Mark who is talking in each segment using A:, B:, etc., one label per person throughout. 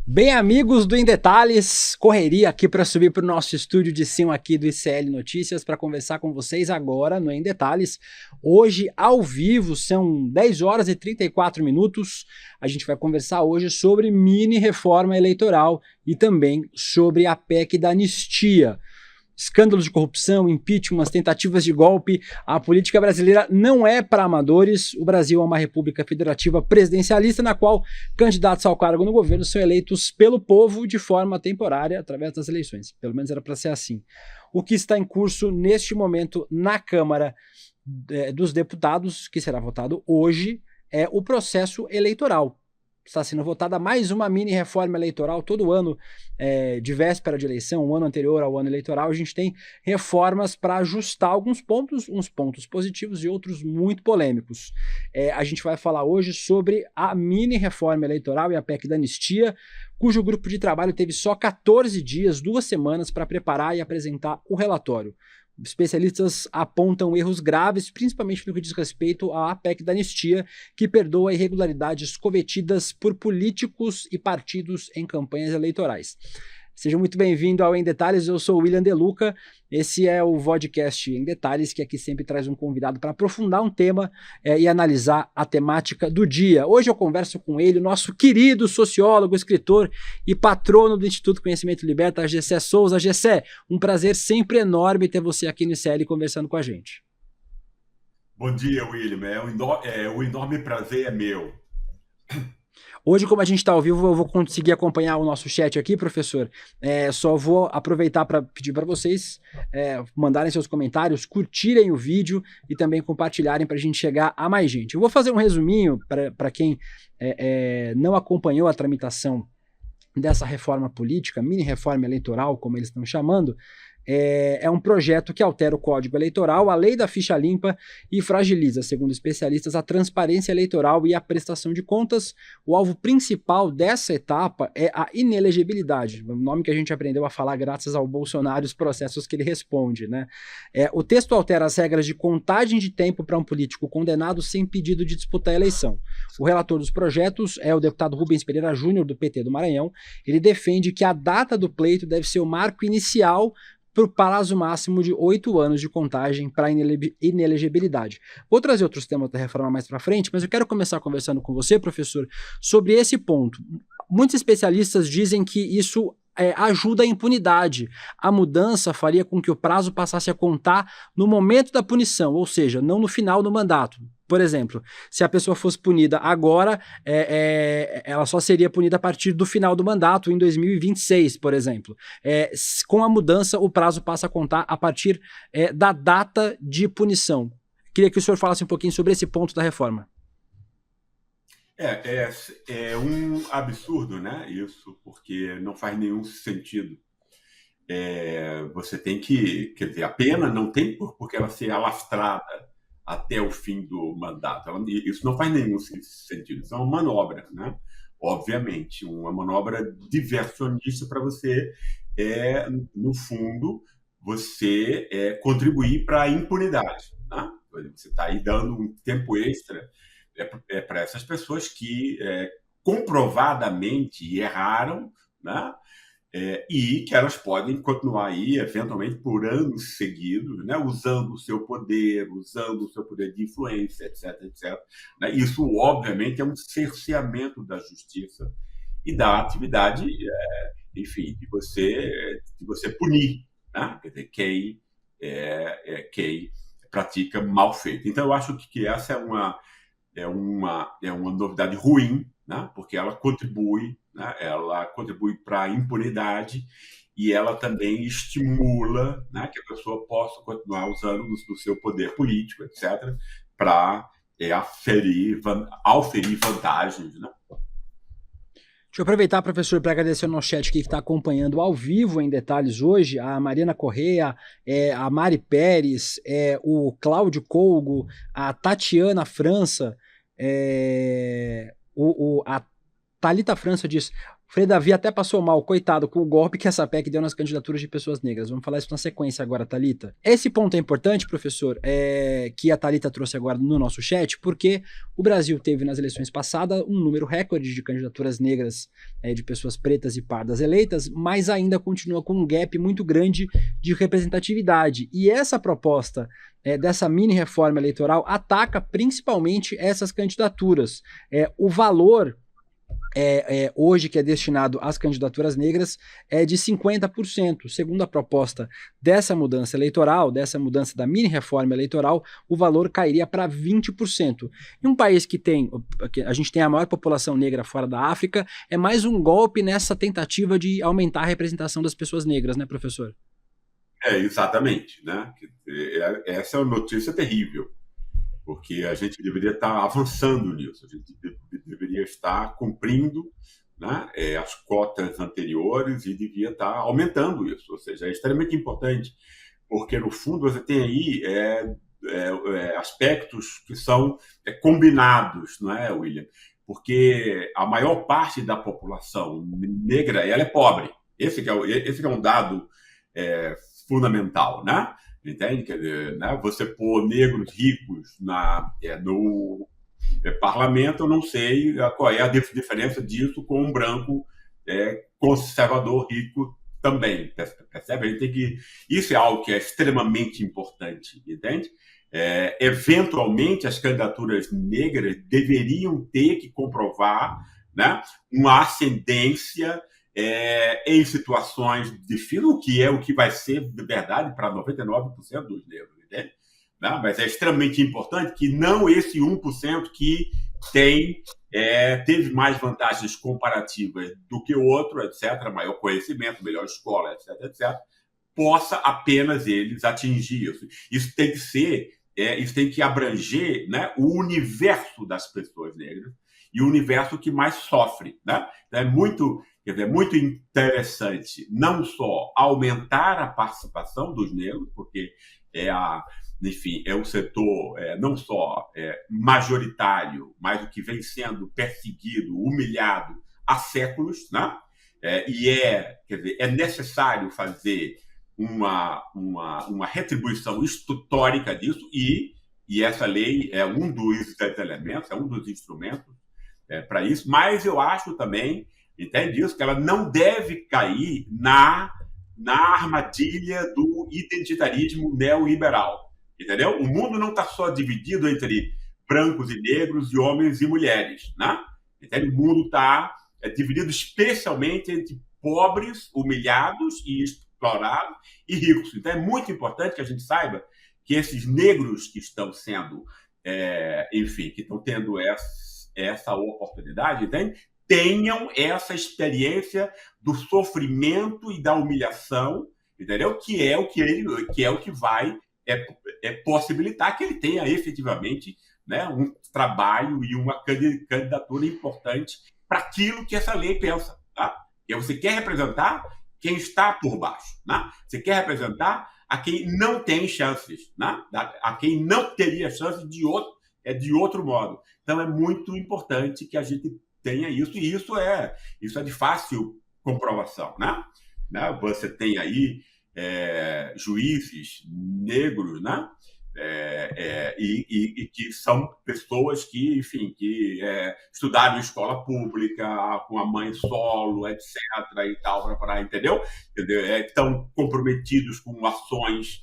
A: Bem, amigos do Em Detalhes, correria aqui para subir para o nosso estúdio de cima aqui do ICL Notícias para conversar com vocês agora no Em Detalhes. Hoje, ao vivo, são 10 horas e 34 minutos. A gente vai conversar hoje sobre mini reforma eleitoral e também sobre a PEC da anistia. Escândalos de corrupção, impeachment, tentativas de golpe. A política brasileira não é para amadores. O Brasil é uma república federativa presidencialista na qual candidatos ao cargo no governo são eleitos pelo povo de forma temporária através das eleições. Pelo menos era para ser assim. O que está em curso neste momento na Câmara dos Deputados, que será votado hoje, é o processo eleitoral. Está sendo votada mais uma mini reforma eleitoral todo ano, de véspera de eleição, um ano anterior ao ano eleitoral. A gente tem reformas para ajustar alguns pontos, uns pontos positivos e outros muito polêmicos. A gente vai falar hoje sobre a mini reforma eleitoral e a PEC da anistia, cujo grupo de trabalho teve só 14 dias, 2 semanas, para preparar e apresentar o relatório. Especialistas apontam erros graves, principalmente no que diz respeito à PEC da anistia, que perdoa irregularidades cometidas por políticos e partidos em campanhas eleitorais. Seja muito bem-vindo ao Em Detalhes, eu sou o William De Luca, esse é o vodcast Em Detalhes, que aqui sempre traz um convidado para aprofundar um tema e analisar a temática do dia. Hoje eu converso com ele, nosso querido sociólogo, escritor e patrono do Instituto Conhecimento Liberta, Gessé Souza. Gessé, um prazer sempre enorme ter você aqui no ICL conversando com a gente.
B: Bom dia, William, o enorme prazer é meu.
A: Hoje, como a gente está ao vivo, eu vou conseguir acompanhar o nosso chat aqui, professor. Só vou aproveitar para pedir para vocês mandarem seus comentários, curtirem o vídeo e também compartilharem para a gente chegar a mais gente. Eu vou fazer um resuminho para quem não acompanhou a tramitação dessa reforma política, mini reforma eleitoral, como eles estão chamando. É um projeto que altera o Código Eleitoral, a lei da ficha limpa e fragiliza, segundo especialistas, a transparência eleitoral e a prestação de contas. O alvo principal dessa etapa é a inelegibilidade, o nome que a gente aprendeu a falar graças ao Bolsonaro e os processos que ele responde, né? O texto altera as regras de contagem de tempo para um político condenado sem pedido de disputar a eleição. O relator dos projetos é o deputado Rubens Pereira Júnior, do PT do Maranhão. Ele defende que a data do pleito deve ser o marco inicial para o prazo máximo de 8 anos de contagem para inelegibilidade. Vou trazer outros temas da reforma mais para frente, mas eu quero começar conversando com você, professor, sobre esse ponto. Muitos especialistas dizem que isso ajuda a impunidade. A mudança faria com que o prazo passasse a contar no momento da punição, ou seja, não no final do mandato. Por exemplo, se a pessoa fosse punida agora, ela só seria punida a partir do final do mandato, em 2026, por exemplo. Com a mudança, o prazo passa a contar a partir da data de punição. Queria que o senhor falasse um pouquinho sobre esse ponto da reforma.
B: É um absurdo, né? Isso, porque não faz nenhum sentido. Você tem que, quer dizer, a pena não tem porque ela ser alastrada até o fim do mandato. Isso não faz nenhum sentido. Isso é uma manobra, né? Obviamente, uma manobra diversionista para você, no fundo, você contribuir para a impunidade, né? Você está aí dando um tempo extra para essas pessoas que comprovadamente erraram, né? E que elas podem continuar aí, eventualmente, por anos seguidos, né? Usando o seu poder de influência, etc, etc. Né? Isso, obviamente, é um cerceamento da justiça e da atividade, enfim, de você punir, né? Quer dizer, quem pratica mal feito. Então, eu acho que essa é uma novidade ruim, né? Porque ela contribui, né? Ela contribui para a impunidade e ela também estimula, né, que a pessoa possa continuar usando do seu poder político, etc., para auferir vantagens, né?
A: Deixa eu aproveitar, professor, para agradecer ao nosso chat aqui que está acompanhando ao vivo Em Detalhes hoje, a Mariana Correia, a Mari Pérez, o Cláudio Colgo, a Tatiana França, a Thalita França diz: O Frei Davi até passou mal, coitado, com o golpe que essa PEC deu nas candidaturas de pessoas negras. Vamos falar isso na sequência agora, Thalita. Esse ponto é importante, professor, que a Thalita trouxe agora no nosso chat, porque o Brasil teve nas eleições passadas um número recorde de candidaturas negras, de pessoas pretas e pardas eleitas, mas ainda continua com um gap muito grande de representatividade. E essa proposta dessa mini reforma eleitoral ataca principalmente essas candidaturas. O valor hoje que é destinado às candidaturas negras é de 50%. Segundo a proposta dessa mudança eleitoral, dessa mudança da mini reforma eleitoral, o valor cairia para 20%. Em um país que a gente tem a maior população negra fora da África, é mais um golpe nessa tentativa de aumentar a representação das pessoas negras, né, professor?
B: Exatamente, né? Essa é uma notícia terrível, porque a gente deveria estar avançando nisso, a gente deveria estar cumprindo, né, as cotas anteriores e devia estar aumentando isso, ou seja, é extremamente importante, porque no fundo você tem aí aspectos que são combinados, não é, William? Porque a maior parte da população negra ela é pobre. Esse que é um dado fundamental, né? Entende? Quer dizer, né? Você pôr negros ricos no parlamento, eu não sei qual é a diferença disso com um branco conservador rico também. Percebe? A gente tem que... Isso é algo que é extremamente importante, entende? Eventualmente, as candidaturas negras deveriam ter que comprovar, né, uma ascendência em situações difíceis, o que vai ser de verdade para 99% dos negros, entende? Não, mas é extremamente importante que não esse 1% que teve mais vantagens comparativas do que o outro, etc., maior conhecimento, melhor escola, etc., etc., possa apenas eles atingir isso. Isso tem que abranger, né, o universo das pessoas negras e o universo que mais sofre, né? Então é muito interessante não só aumentar a participação dos negros, porque enfim, é um setor não só majoritário, mas o que vem sendo perseguido, humilhado há séculos, né? Quer dizer, é necessário fazer uma retribuição histórica disso e essa lei é um dos elementos, é um dos instrumentos para isso, mas eu acho também, entende isso, que ela não deve cair na armadilha do identitarismo neoliberal, entendeu? O mundo não está só dividido entre brancos e negros e homens e mulheres, né? Entende? O mundo está dividido especialmente entre pobres, humilhados e explorados e ricos. Então é muito importante que a gente saiba que esses negros que estão sendo, enfim, que estão tendo essa oportunidade, entende? Tenham essa experiência do sofrimento e da humilhação, entendeu? Que é o que vai possibilitar que ele tenha efetivamente, né, um trabalho e uma candidatura importante para aquilo que essa lei pensa, tá? E você quer representar quem está por baixo, né? Você quer representar a quem não tem chances, né? A quem não teria chances de outro modo. Então é muito importante que a gente tenha isso, e isso é de fácil comprovação, né? Você tem aí juízes negros, né? E que são pessoas que, enfim, que estudaram em escola pública, com a mãe solo, etc. e tal, entendeu? Estão comprometidos com ações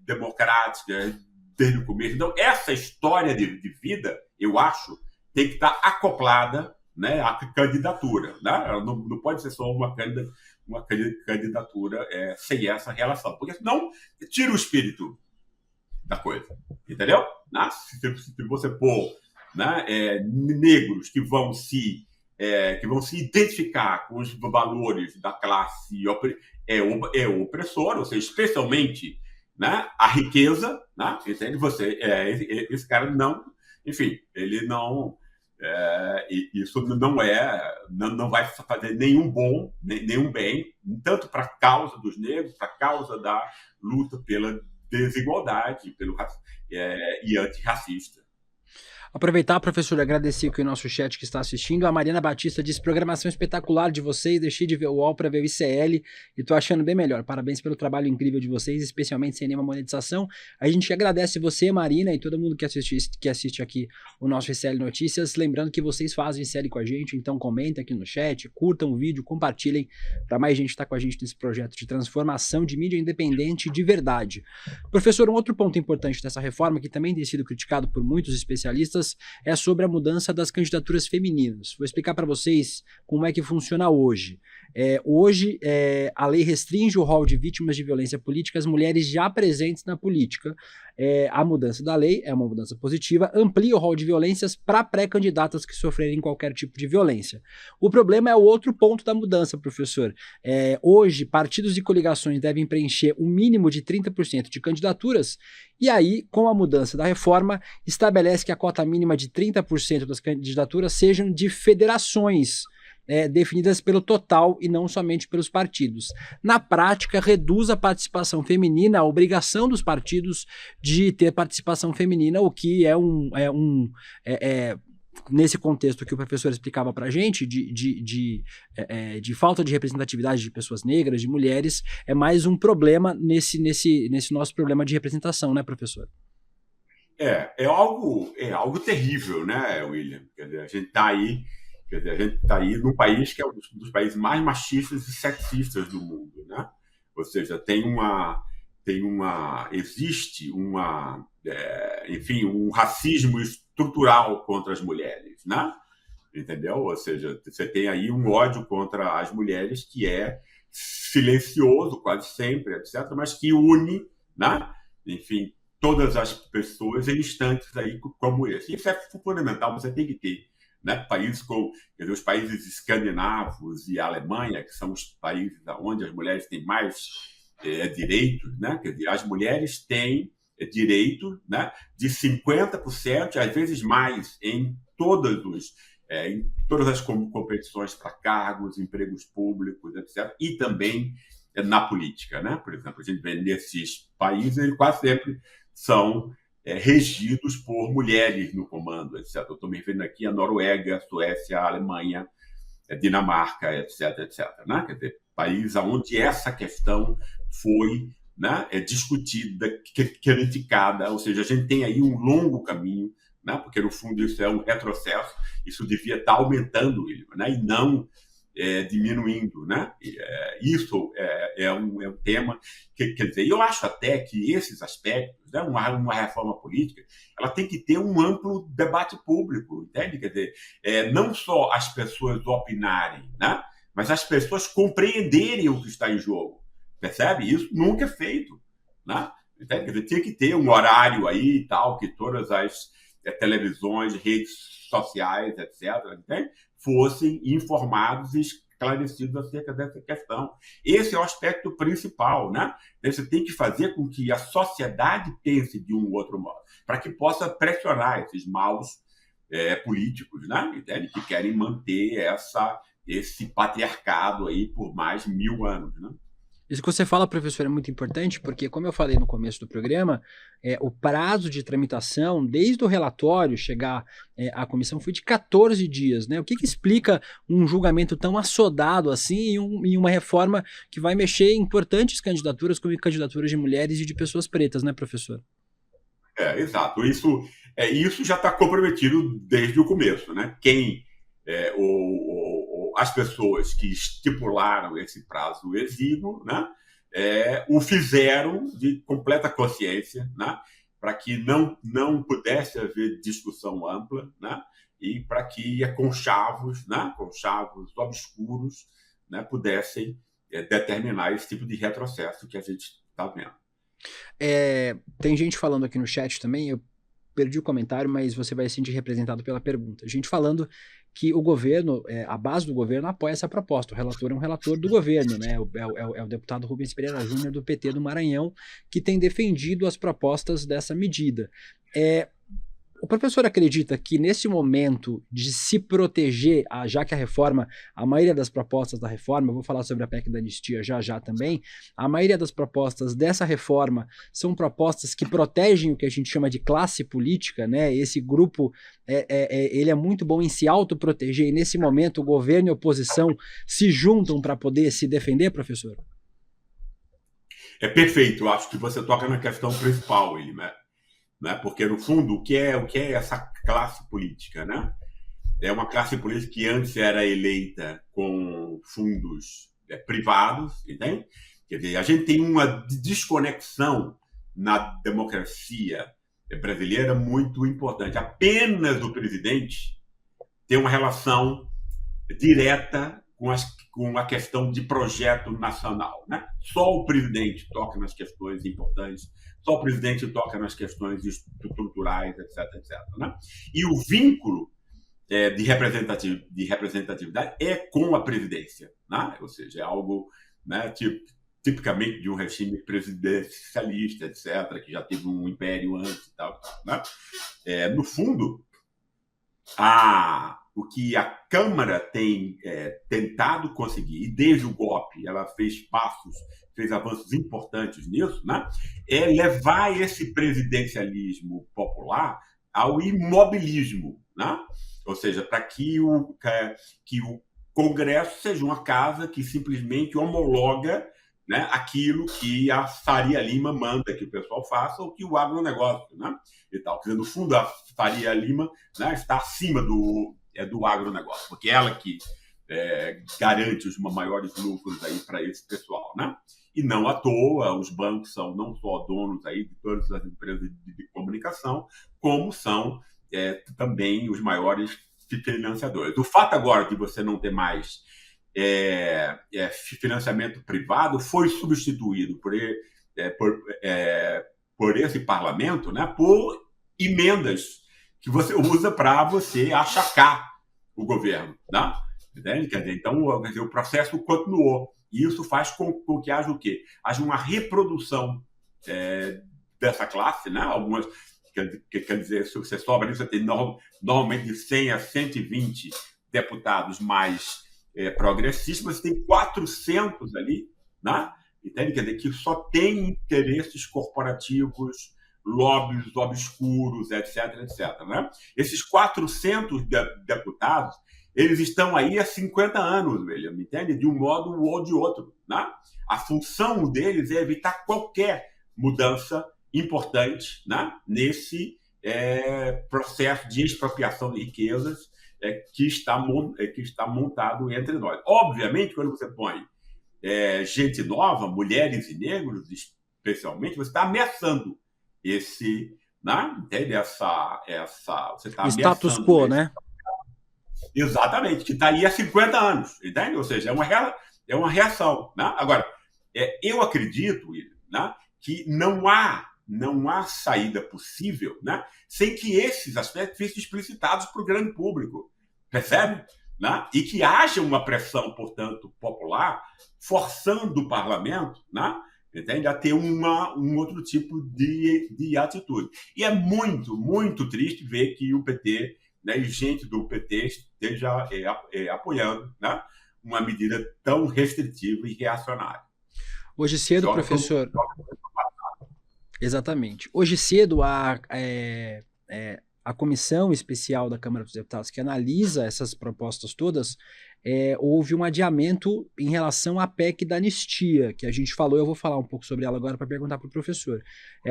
B: democráticas desde o começo. Então, essa história de vida, eu acho, tem que estar acoplada, né, à candidatura, né? Ela não pode ser só uma candidatura sem essa relação, porque senão tira o espírito da coisa, entendeu? Se você pôr, né, negros que vão se identificar com os valores da classe opressora, ou seja, especialmente, né, a riqueza, né, entende? Esse cara não, enfim, ele não, isso não vai fazer nenhum bem, tanto para a causa dos negros, para a causa da luta pela desigualdade e antirracista.
A: Aproveitar, professor, agradecer aqui o nosso chat que está assistindo. A Mariana Batista diz: programação espetacular de vocês, deixei de ver o UOL para ver o ICL e tô achando bem melhor. Parabéns pelo trabalho incrível de vocês, especialmente sem nenhuma monetização. A gente agradece você, Marina, e todo mundo que assiste aqui o nosso ICL Notícias. Lembrando que vocês fazem ICL com a gente, então comentem aqui no chat, curtam o vídeo, compartilhem para mais gente estar com a gente nesse projeto de transformação de mídia independente de verdade. Professor, um outro ponto importante dessa reforma, que também tem sido criticado por muitos especialistas, é sobre a mudança das candidaturas femininas. Vou explicar para vocês como é que funciona hoje. Hoje, a lei restringe o rol de vítimas de violência política às mulheres já presentes na política. A mudança da lei é uma mudança positiva, amplia o rol de violências para pré-candidatas que sofrerem qualquer tipo de violência. O problema é o outro ponto da mudança, professor. Hoje, partidos e coligações devem preencher o mínimo de 30% de candidaturas, e aí, com a mudança da reforma, estabelece que a cota mínima de 30% das candidaturas sejam de federações, definidas pelo total e não somente pelos partidos. Na prática, reduz a participação feminina, a obrigação dos partidos de ter participação feminina, o que nesse contexto que o professor explicava para a gente, de falta de representatividade de pessoas negras, de mulheres, é mais um problema nesse nosso problema de representação, né, professor?
B: É algo terrível, né, William? Quer dizer, a gente está aí num país que é um dos países mais machistas e sexistas do mundo, né? Ou seja, existe um racismo estrutural contra as mulheres, né? Entendeu? Ou seja, você tem aí um ódio contra as mulheres que é silencioso quase sempre, etc., mas que une, né? Enfim, todas as pessoas em instantes aí como esse. Isso é fundamental, você tem que ter, né? Países como os países escandinavos e a Alemanha, que são os países onde as mulheres têm mais direitos, né? Quer dizer, as mulheres têm direito, né, de 50%, às vezes mais, em todas as competições para cargos, empregos públicos, etc., e também na política, né? Por exemplo, a gente vê nesses países, eles quase sempre são regidos por mulheres no comando, etc. Eu estou me vendo aqui a Noruega, a Suécia, a Alemanha, a Dinamarca, etc., etc., né? Quer dizer, país onde essa questão foi, né, discutida, criticada, ou seja, a gente tem aí um longo caminho, né, porque no fundo isso é um retrocesso, isso devia estar aumentando, né, e não diminuindo, né? Isso é um tema que, quer dizer, eu acho até que esses aspectos, né, uma reforma política, ela tem que ter um amplo debate público, entende? Quer dizer, não só as pessoas opinarem, né, mas as pessoas compreenderem o que está em jogo. Percebe? Isso nunca é feito, né? Quer dizer, tinha que ter um horário aí e tal, que todas as televisões, redes sociais, etc., entende? Fossem informados e esclarecidos acerca dessa questão. Esse é o aspecto principal, né? Você tem que fazer com que a sociedade pense de um outro modo, para que possa pressionar esses maus políticos, né? Entende? Que querem manter esse patriarcado aí por mais 1000 anos, né?
A: Isso que você fala, professor, é muito importante, porque, como eu falei no começo do programa, o prazo de tramitação, desde o relatório chegar à comissão, foi de 14 dias, né? O que explica um julgamento tão assodado assim em uma reforma que vai mexer em importantes candidaturas, como candidaturas de mulheres e de pessoas pretas, né, professor?
B: Exato. Isso já está comprometido desde o começo, né? As pessoas que estipularam esse prazo exíguo, né, o fizeram de completa consciência, né, para que não pudesse haver discussão ampla, né, e para que conchavos, né, conchavos obscuros, né, pudessem determinar esse tipo de retrocesso que a gente está vendo.
A: Tem gente falando aqui no chat também, eu perdi o comentário, mas você vai se sentir representado pela pergunta. Gente falando que o governo, a base do governo apoia essa proposta. O relator é um relator do governo, né? É o deputado Rubens Pereira Júnior do PT do Maranhão, que tem defendido as propostas dessa medida. O professor acredita que nesse momento de se proteger, já que a maioria das propostas da reforma, eu vou falar sobre a PEC da anistia já também, a maioria das propostas dessa reforma são propostas que protegem o que a gente chama de classe política, né? Esse grupo, ele é muito bom em se autoproteger, e nesse momento o governo e a oposição se juntam para poder se defender, professor?
B: É perfeito, eu acho que você toca na questão principal, né? Porque, no fundo, o que é essa classe política? Né? É uma classe política que antes era eleita com fundos privados, entende? Quer dizer, a gente tem uma desconexão na democracia brasileira muito importante. Apenas o presidente tem uma relação direta com a questão de projeto nacional. Né? Só o presidente toca nas questões importantes, só o presidente toca nas questões estruturais, etc. Né? E o vínculo de representatividade é com a presidência. Né? Ou seja, é algo, né, tipicamente de um regime presidencialista, etc., que já teve um império antes e tal. Né? No fundo, o que a Câmara tem tentado conseguir, e desde o golpe ela fez avanços importantes nisso, né? É levar esse presidencialismo popular ao imobilismo, né? Ou seja, para que o Congresso seja uma casa que simplesmente homologa, né, aquilo que a Faria Lima manda que o pessoal faça, ou que o agronegócio, né, e tal. Quer dizer, no fundo, a Faria Lima, né, está acima do agronegócio, porque é ela que garante os maiores lucros aí para esse pessoal, né? E não à toa, os bancos são não só donos aí de todas as empresas de comunicação, como são também os maiores financiadores. O fato agora de você não ter mais financiamento privado foi substituído por esse parlamento, né, por emendas que você usa para você achacar o governo. Né? Entende? Quer dizer, então, o processo continuou. E isso faz com que haja o quê? Haja uma reprodução dessa classe. Né? Algumas, quer dizer, se você sobra ali, você tem normalmente de 100 a 120 deputados mais progressistas, mas tem 400 ali, né? Entende? Quer dizer, que só tem interesses corporativos, lobbies obscuros, etc. Né? Esses 400 deputados, eles estão aí há 50 anos, William, entende? De um modo ou de outro. Né? A função deles é evitar qualquer mudança importante, né, nesse processo de expropriação de riquezas que está montado entre nós. Obviamente, quando você põe gente nova, mulheres e negros, especialmente, você está ameaçando esse, né, entende? Você está
A: status quo, né?
B: Exatamente, que está aí há 50 anos, entende? Ou seja, é uma reação. Né? Agora, eu acredito, né, que não há saída possível, né, sem que esses aspectos fiquem explicitados para o grande público, percebe? Né? E que haja uma pressão, portanto, popular, forçando o parlamento, né, entende? A ter um outro tipo de atitude. E é muito, muito triste ver que o PT, né, e gente do PT esteja apoiando, né, uma medida tão restritiva e reacionária.
A: Hoje cedo, professor... Exatamente. Hoje cedo, a comissão especial da Câmara dos Deputados que analisa essas propostas todas, houve um adiamento em relação à PEC da anistia, que a gente falou, eu vou falar um pouco sobre ela agora para perguntar para o professor.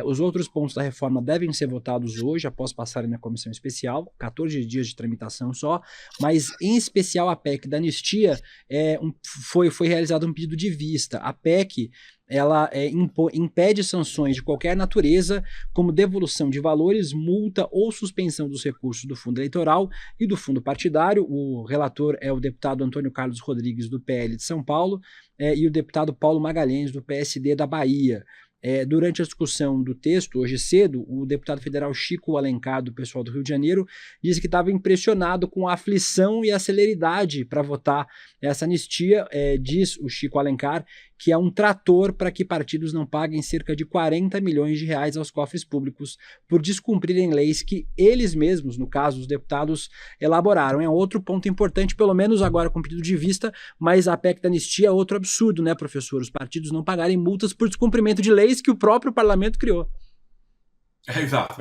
A: Os outros pontos da reforma devem ser votados hoje, após passarem na comissão especial, 14 dias de tramitação só, mas em especial a PEC da anistia, foi realizado um pedido de vista. A PEC... ela impede sanções de qualquer natureza, como devolução de valores, multa ou suspensão dos recursos do fundo eleitoral e do fundo partidário. O relator é o deputado Antônio Carlos Rodrigues, do PL de São Paulo, e o deputado Paulo Magalhães, do PSD da Bahia. Durante a discussão do texto, hoje cedo, o deputado federal Chico Alencar, do pessoal do Rio de Janeiro, disse que estava impressionado com a aflição e a celeridade para votar essa anistia. Diz o Chico Alencar que é um trator para que partidos não paguem cerca de 40 milhões de reais aos cofres públicos por descumprirem leis que eles mesmos, no caso os deputados, elaboraram. É outro ponto importante, pelo menos agora com pedido de vista, mas a PEC da anistia é outro absurdo, né, professor? Os partidos não pagarem multas por descumprimento de leis que o próprio parlamento criou.
B: Exato.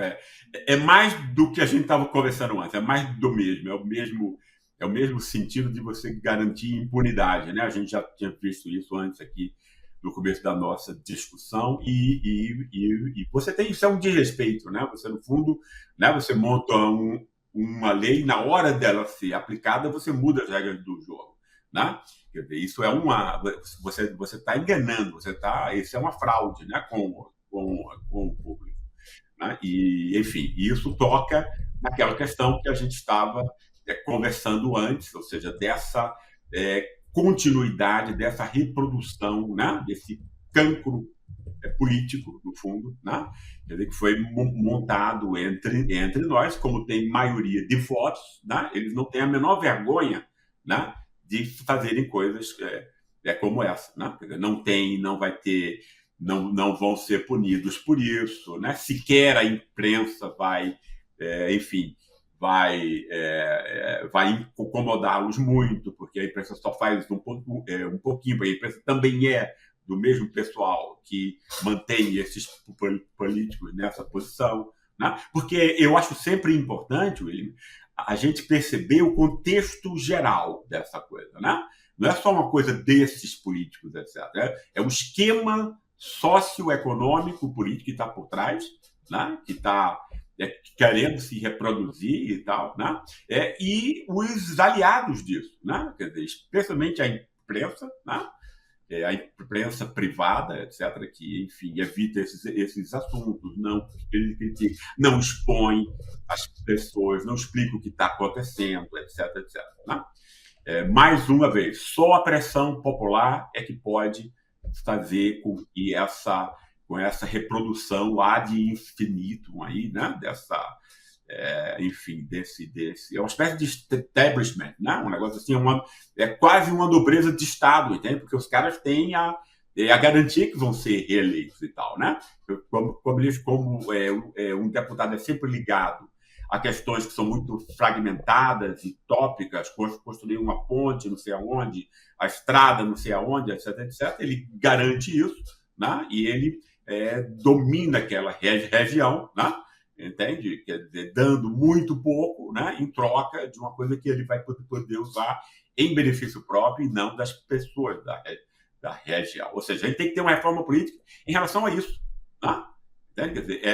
B: É mais do que a gente estava conversando antes, é mais do mesmo, é o mesmo sentido de você garantir impunidade, né? A gente já tinha visto isso antes aqui no começo da nossa discussão e você tem isso, é um desrespeito, né? Você no fundo, né? Você monta uma lei, na hora dela ser aplicada você muda as regras do jogo, né? Quer dizer, isso é você está enganando, isso é uma fraude, né? Com o público, né? E enfim, isso toca naquela questão que a gente estava conversando antes, ou seja, dessa continuidade, dessa reprodução, né, desse cancro político, no fundo, né, quer dizer, que foi montado entre nós, como tem maioria de votos, né, eles não têm a menor vergonha, né, de fazerem coisas como essa, né, quer dizer, não vai ter, não vão ser punidos por isso, né, sequer a imprensa vai, enfim, vai incomodá-los muito, porque a imprensa só faz um pouquinho, porque a imprensa também é do mesmo pessoal que mantém esses políticos nessa posição, né? Porque eu acho sempre importante, William, a gente perceber o contexto geral dessa coisa, né? Não é só uma coisa desses políticos, etc. É um esquema socioeconômico político que está por trás, né? Que está querendo se reproduzir e tal, né? E os aliados disso, né? Quer dizer, especialmente a imprensa, né? A imprensa privada, etc., que, enfim, evita esses assuntos, não expõe as pessoas, não explica o que está acontecendo, etc., etc., né? Mais uma vez, só a pressão popular é que pode fazer com que com essa reprodução ad infinitum aí, né? Enfim, é uma espécie de establishment, né? Um negócio assim, é quase uma nobreza de Estado, entende? Porque os caras têm a garantia que vão ser reeleitos e tal, né? Como um deputado é sempre ligado a questões que são muito fragmentadas e tópicas, construir uma ponte não sei aonde, a estrada não sei aonde, etc., etc., ele garante isso, né? E ele domina aquela região, né? Entende? Quer dizer, dando muito pouco, né? Em troca de uma coisa que ele vai poder usar em benefício próprio e não das pessoas da região. Ou seja, a gente tem que ter uma reforma política em relação a isso, né? Entende? Quer dizer,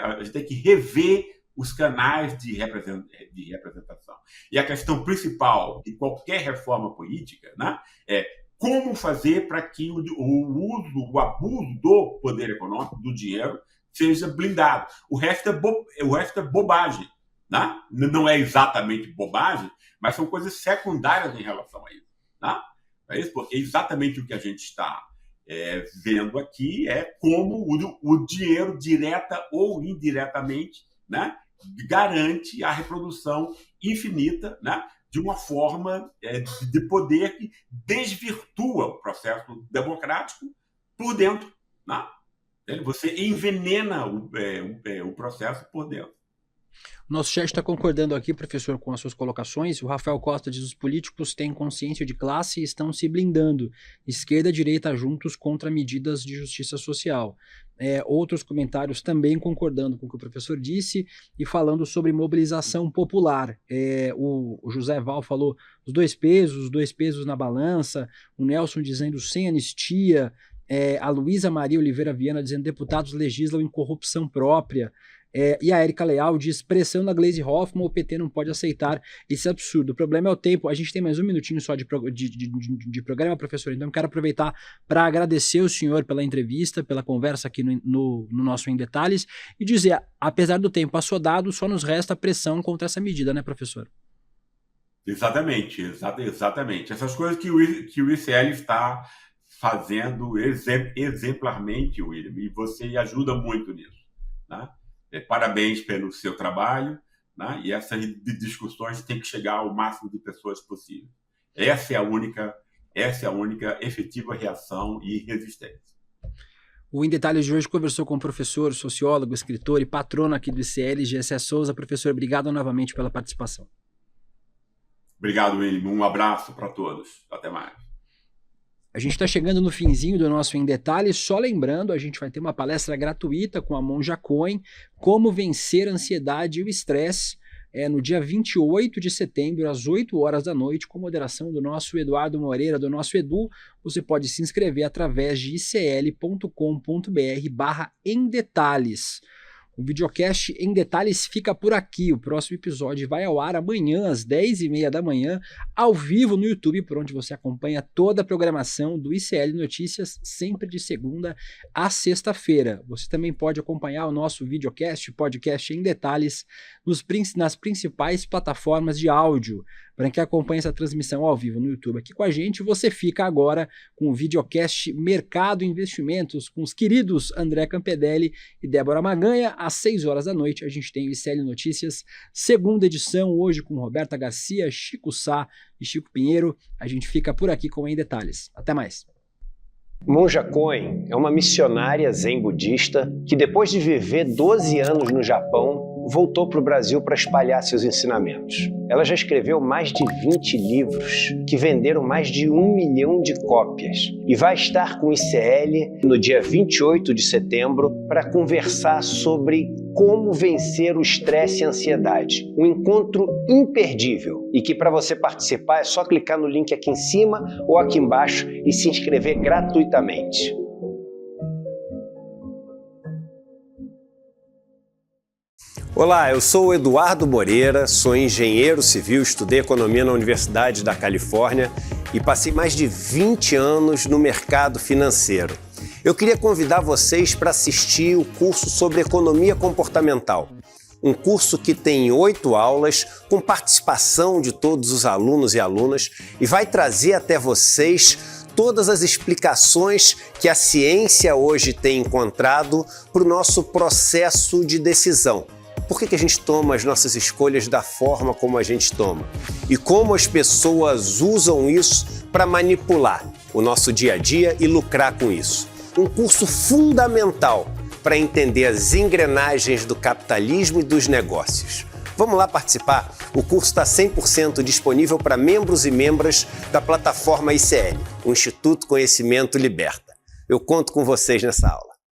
B: a gente tem que rever os canais de representação. E a questão principal de qualquer reforma política, né, é como fazer para que o abuso do poder econômico, do dinheiro, seja blindado. O resto é bobagem. Né? Não é exatamente bobagem, mas são coisas secundárias em relação a isso. Né? É isso, porque exatamente o que a gente está vendo aqui é como o dinheiro, direta ou indiretamente, né, garante a reprodução infinita, né, de uma forma de poder que desvirtua o processo democrático por dentro. Né? Você envenena o processo por dentro.
A: O nosso chat está concordando aqui, professor, com as suas colocações. O Rafael Costa diz: os políticos têm consciência de classe e estão se blindando. Esquerda e direita juntos contra medidas de justiça social. Outros comentários também concordando com o que o professor disse e falando sobre mobilização popular. O José Val falou os dois pesos na balança. O Nelson dizendo sem anistia. A Luísa Maria Oliveira Viana dizendo deputados legislam em corrupção própria. E a Érica Leal diz: pressão na Gleisi Hoffmann, o PT não pode aceitar esse absurdo. O problema é o tempo. A gente tem mais um minutinho só de programa, professor, então eu quero aproveitar para agradecer o senhor pela entrevista, pela conversa aqui no nosso Em Detalhes e dizer, apesar do tempo assodado, só nos resta pressão contra essa medida, né, professor?
B: Exatamente. Essas coisas que o ICL está fazendo exemplarmente, William, e você ajuda muito nisso, né? Parabéns pelo seu trabalho, né? E essas discussões têm que chegar ao máximo de pessoas possível. Essa é a única Essa é a única efetiva reação e resistência.
A: O Em Detalhes de hoje conversou com o professor, sociólogo, escritor e patrono aqui do ICL, Gessé Souza. Professor, obrigado novamente pela participação.
B: Obrigado, William. Um abraço para todos. Até mais.
A: A gente está chegando no finzinho do nosso Em Detalhes. Só lembrando, a gente vai ter uma palestra gratuita com a Monja Coen, Como Vencer a Ansiedade e o Estresse, no dia 28 de setembro, às 8 horas da noite, com moderação do nosso Eduardo Moreira, do nosso Edu. Você pode se inscrever através de icl.com.br/emdetalhes. O videocast Em Detalhes fica por aqui. O próximo episódio vai ao ar amanhã, às 10h30 da manhã, ao vivo no YouTube, por onde você acompanha toda a programação do ICL Notícias, sempre de segunda a sexta-feira. Você também pode acompanhar o nosso videocast, podcast Em Detalhes, nas principais plataformas de áudio. Para quem acompanha essa transmissão ao vivo no YouTube aqui com a gente, você fica agora com o videocast Mercado e Investimentos, com os queridos André Campedelli e Débora Maganha. Às 6 horas da noite, a gente tem o ICL Notícias, segunda edição, hoje com Roberta Garcia, Chico Sá e Chico Pinheiro. A gente fica por aqui com Em Detalhes. Até mais.
C: Monja Coen é uma missionária zen budista que, depois de viver 12 anos no Japão, voltou para o Brasil para espalhar seus ensinamentos. Ela já escreveu mais de 20 livros que venderam mais de 1 milhão de cópias e vai estar com o ICL no dia 28 de setembro para conversar sobre como vencer o estresse e a ansiedade. Um encontro imperdível e que, para você participar, é só clicar no link aqui em cima ou aqui embaixo e se inscrever gratuitamente. Olá, eu sou o Eduardo Moreira, sou engenheiro civil, estudei economia na Universidade da Califórnia e passei mais de 20 anos no mercado financeiro. Eu queria convidar vocês para assistir o curso sobre economia comportamental. Um curso que tem 8 aulas, com participação de todos os alunos e alunas, e vai trazer até vocês todas as explicações que a ciência hoje tem encontrado para o nosso processo de decisão. Por que a gente toma as nossas escolhas da forma como a gente toma? E como as pessoas usam isso para manipular o nosso dia a dia e lucrar com isso. Um curso fundamental para entender as engrenagens do capitalismo e dos negócios. Vamos lá participar? O curso está 100% disponível para membros e membras da plataforma ICL, o Instituto Conhecimento Liberta. Eu conto com vocês nessa aula.